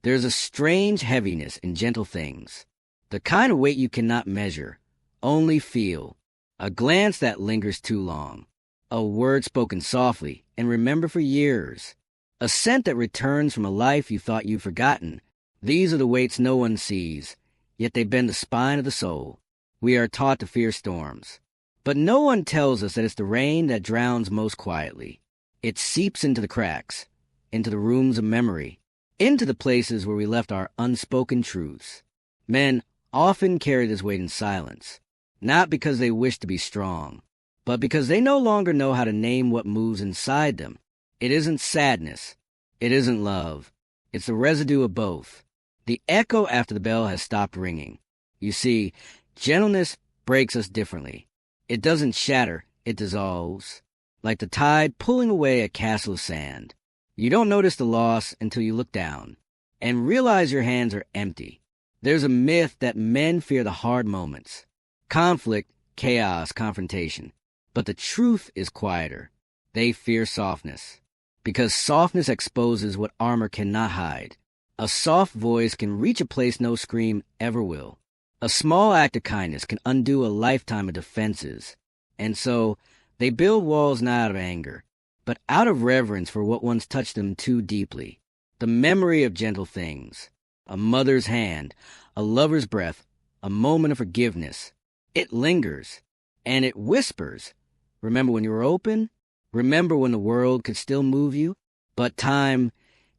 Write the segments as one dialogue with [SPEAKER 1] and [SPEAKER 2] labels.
[SPEAKER 1] There's a strange heaviness in gentle things, the kind of weight you cannot measure, only feel, a glance that lingers too long, a word spoken softly and remembered for years, a scent that returns from a life you thought you'd forgotten. These are the weights no one sees, yet they bend the spine of the soul. We are taught to fear storms, but no one tells us that it's the rain that drowns most quietly. It seeps into the cracks, into the rooms of memory, into the places where we left our unspoken truths. Men often carry this weight in silence, not because they wish to be strong, but because they no longer know how to name what moves inside them. It isn't sadness. It isn't love. It's the residue of both. The echo after the bell has stopped ringing. You see, gentleness breaks us differently. It doesn't shatter, it dissolves, like the tide pulling away a castle of sand. You don't notice the loss until you look down and realize your hands are empty. There's a myth that men fear the hard moments, conflict, chaos, confrontation. But the truth is quieter. They fear softness, because softness exposes what armor cannot hide. A soft voice can reach a place no scream ever will. A small act of kindness can undo a lifetime of defenses. And so, they build walls not out of anger, but out of reverence for what once touched them too deeply. The memory of gentle things, a mother's hand, a lover's breath, a moment of forgiveness. It lingers, and it whispers. Remember when you were open? Remember when the world could still move you? But time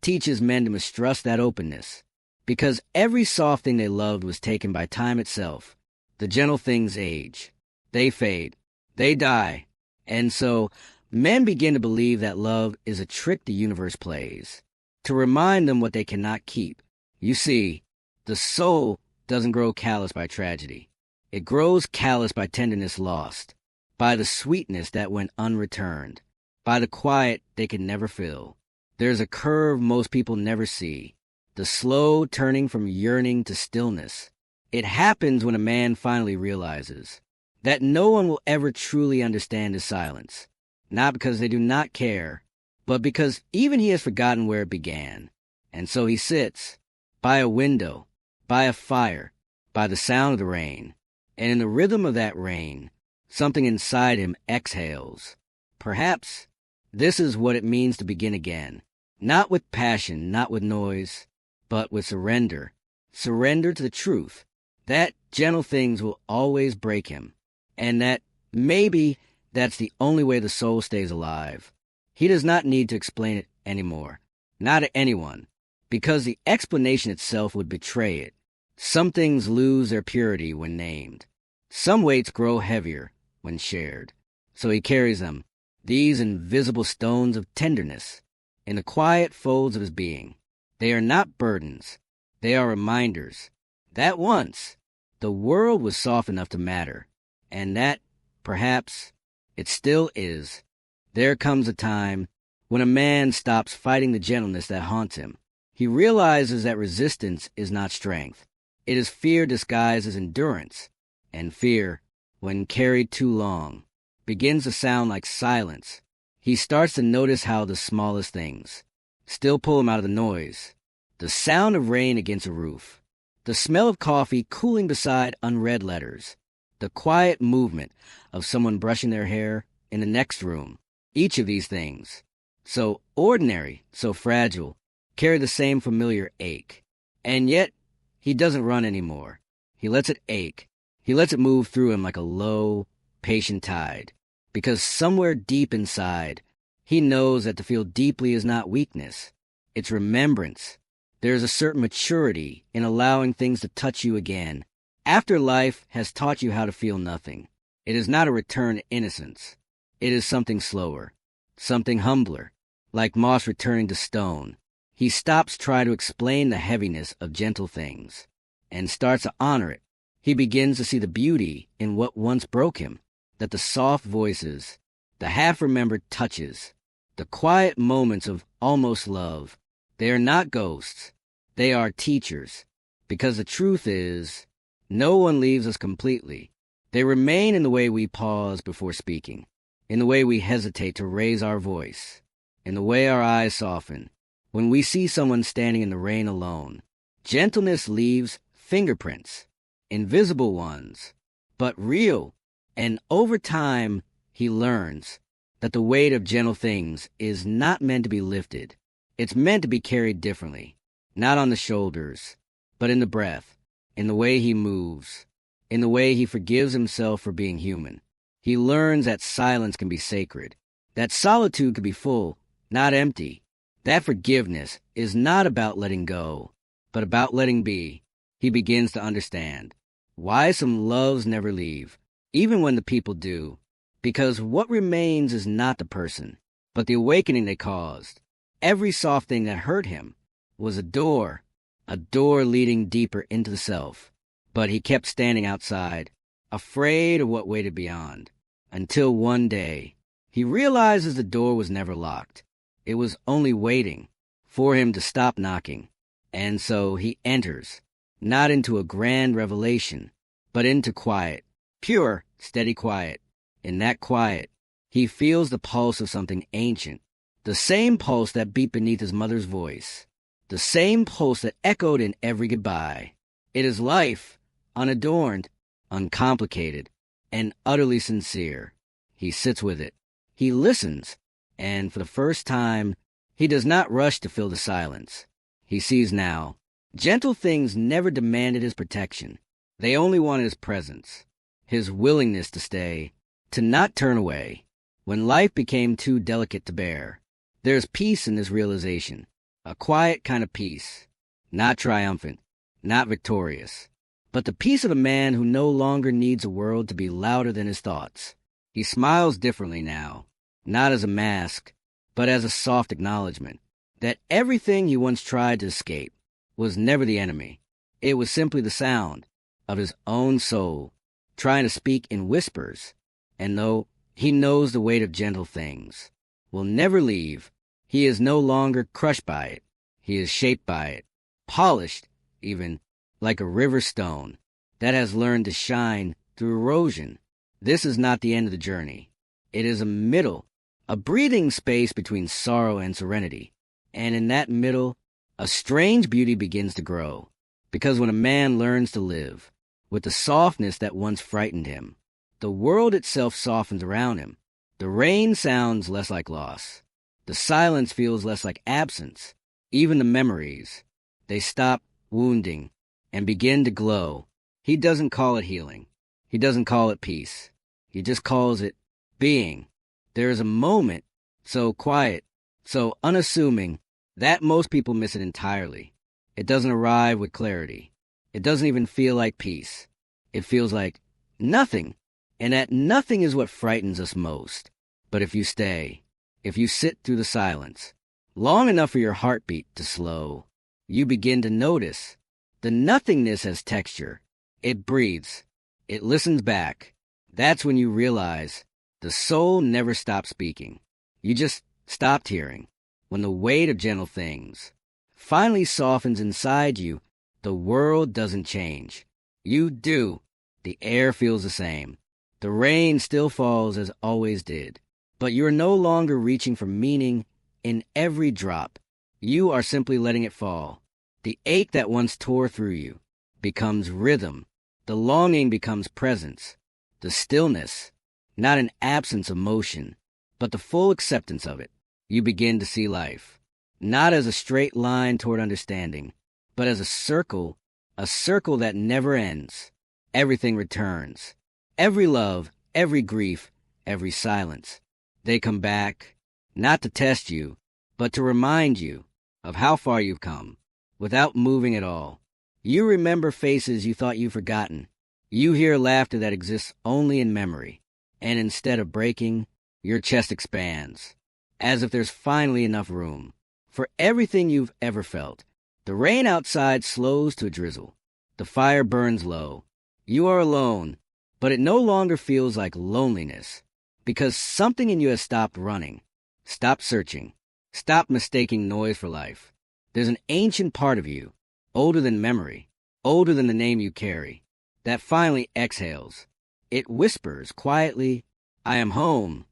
[SPEAKER 1] teaches men to mistrust that openness, because every soft thing they loved was taken by time itself. The gentle things age. They fade. They die. And so, men begin to believe that love is a trick the universe plays, to remind them what they cannot keep. You see, the soul doesn't grow callous by tragedy. It grows callous by tenderness lost, by the sweetness that went unreturned, by the quiet they can never fill. There's a curve most people never see, the slow turning from yearning to stillness. It happens when a man finally realizes that no one will ever truly understand his silence, not because they do not care, but because even he has forgotten where it began. And so he sits by a window, by a fire, by the sound of the rain, and in the rhythm of that rain, something inside him exhales. Perhaps this is what it means to begin again, not with passion, not with noise, but with surrender. Surrender to the truth that gentle things will always break him, and that maybe that's the only way the soul stays alive. He does not need to explain it anymore, not to anyone, because the explanation itself would betray it. Some things lose their purity when named. Some weights grow heavier when shared. So he carries them, these invisible stones of tenderness, in the quiet folds of his being. They are not burdens. They are reminders that once the world was soft enough to matter, and that, perhaps, it still is. There comes a time when a man stops fighting the gentleness that haunts him. He realizes that resistance is not strength. It is fear disguised as endurance. And fear, when carried too long, begins to sound like silence. He starts to notice how the smallest things still pull him out of the noise. The sound of rain against a roof, the smell of coffee cooling beside unread letters, the quiet movement of someone brushing their hair in the next room. Each of these things, so ordinary, so fragile, carry the same familiar ache. And yet, he doesn't run anymore. He lets it ache. He lets it move through him like a low, patient tide, because somewhere deep inside, he knows that to feel deeply is not weakness. It's remembrance. There is a certain maturity in allowing things to touch you again, after life has taught you how to feel nothing. It is not a return to innocence. It is something slower, something humbler, like moss returning to stone. He stops trying to explain the heaviness of gentle things and starts to honor it. He begins to see the beauty in what once broke him, that the soft voices, the half-remembered touches, the quiet moments of almost love, they are not ghosts. They are teachers, because the truth is, no one leaves us completely. They remain in the way we pause before speaking, in the way we hesitate to raise our voice, in the way our eyes soften, when we see someone standing in the rain alone. Gentleness leaves fingerprints, invisible ones, but real. And over time, he learns that the weight of gentle things is not meant to be lifted. It's meant to be carried differently, not on the shoulders, but in the breath, in the way he moves, in the way he forgives himself for being human. He learns that silence can be sacred, that solitude can be full, not empty. That forgiveness is not about letting go, but about letting be. He begins to understand why some loves never leave, even when the people do, because what remains is not the person, but the awakening they caused. Every soft thing that hurt him was a door leading deeper into the self. But he kept standing outside, afraid of what waited beyond, until one day he realizes the door was never locked. It was only waiting for him to stop knocking. And so he enters, not into a grand revelation, but into quiet, pure, steady quiet. In that quiet, he feels the pulse of something ancient, the same pulse that beat beneath his mother's voice, the same pulse that echoed in every goodbye. It is life, unadorned, uncomplicated, and utterly sincere. He sits with it. He listens, and for the first time, he does not rush to fill the silence. He sees now. Gentle things never demanded his protection. They only wanted his presence, his willingness to stay, to not turn away. When life became too delicate to bear, there's peace in this realization, a quiet kind of peace, not triumphant, not victorious, but the peace of a man who no longer needs a world to be louder than his thoughts. He smiles differently now, not as a mask, but as a soft acknowledgement that everything he once tried to escape was never the enemy. It was simply the sound of his own soul trying to speak in whispers. And though he knows the weight of gentle things will never leave, he is no longer crushed by it. He is shaped by it, polished even, like a river stone that has learned to shine through erosion. This is not the end of the journey. It is a middle, a breathing space between sorrow and serenity. And in that middle, a strange beauty begins to grow. Because when a man learns to live with the softness that once frightened him, the world itself softens around him. The rain sounds less like loss. The silence feels less like absence. Even the memories, they stop wounding and begin to glow. He doesn't call it healing. He doesn't call it peace. He just calls it being. There is a moment so quiet, so unassuming, that most people miss it entirely. It doesn't arrive with clarity. It doesn't even feel like peace. It feels like nothing. And that nothing is what frightens us most. But if you stay, if you sit through the silence, long enough for your heartbeat to slow, you begin to notice the nothingness has texture. It breathes. It listens back. That's when you realize the soul never stopped speaking. You just stopped hearing. When the weight of gentle things finally softens inside you, the world doesn't change. You do. The air feels the same. The rain still falls as it always did. But you're no longer reaching for meaning in every drop. You are simply letting it fall. The ache that once tore through you becomes rhythm. The longing becomes presence. The stillness, not an absence of motion, but the full acceptance of it. You begin to see life, not as a straight line toward understanding, but as a circle that never ends. Everything returns. Every love, every grief, every silence. They come back, not to test you, but to remind you of how far you've come, without moving at all. You remember faces you thought you'd forgotten. You hear laughter that exists only in memory. And instead of breaking, your chest expands, as if there's finally enough room for everything you've ever felt. The rain outside slows to a drizzle. The fire burns low. You are alone, but it no longer feels like loneliness, because something in you has stopped running, stopped searching, stopped mistaking noise for life. There's an ancient part of you, older than memory, older than the name you carry, that finally exhales. It whispers quietly, "I am home."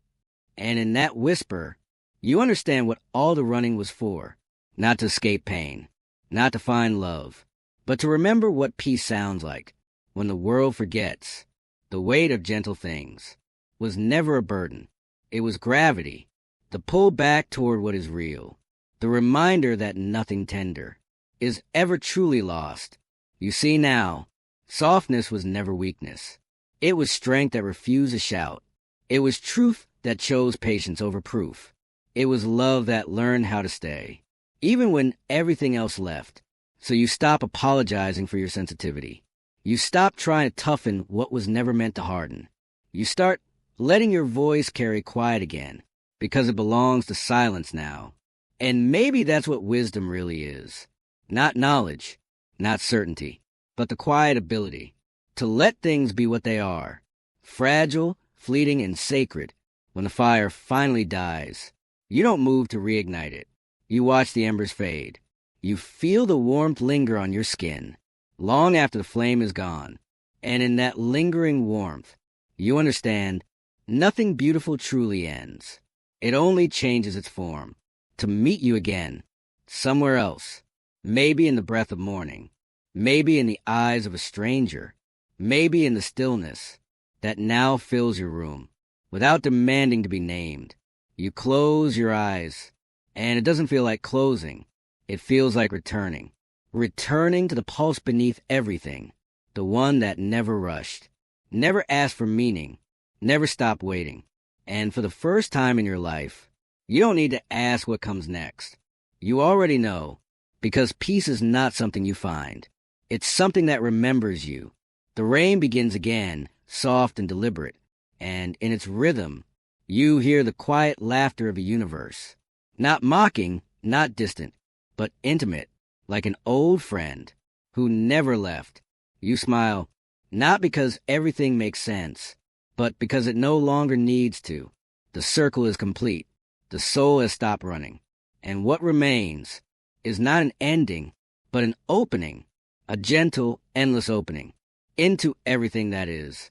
[SPEAKER 1] And in that whisper, you understand what all the running was for. not to escape pain, not to find love, but to remember what peace sounds like when the world forgets. The weight of gentle things was never a burden. It was gravity, the pull back toward what is real, the reminder that nothing tender is ever truly lost. You see now, softness was never weakness. It was strength that refused to shout. It was truth that chose patience over proof. It was love that learned how to stay, even when everything else left. So you stop apologizing for your sensitivity. You stop trying to toughen what was never meant to harden. You start letting your voice carry quiet again, because it belongs to silence now. And maybe that's what wisdom really is. Not knowledge, not certainty, but the quiet ability to let things be what they are, fragile, fleeting, and sacred. When the fire finally dies, you don't move to reignite it. You watch the embers fade. You feel the warmth linger on your skin, long after the flame is gone. And in that lingering warmth, you understand nothing beautiful truly ends. It only changes its form, to meet you again, somewhere else, maybe in the breath of morning, maybe in the eyes of a stranger, maybe in the stillness that now fills your room, without demanding to be named. You close your eyes, and it doesn't feel like closing. It feels like returning. Returning to the pulse beneath everything, the one that never rushed, never asked for meaning, never stopped waiting. And for the first time in your life, you don't need to ask what comes next. You already know, because peace is not something you find. It's something that remembers you. The rain begins again, soft and deliberate, and in its rhythm, you hear the quiet laughter of a universe. Not mocking, not distant, but intimate, like an old friend who never left. You smile, not because everything makes sense, but because it no longer needs to. The circle is complete. The soul has stopped running. And what remains is not an ending, but an opening, a gentle, endless opening into everything that is.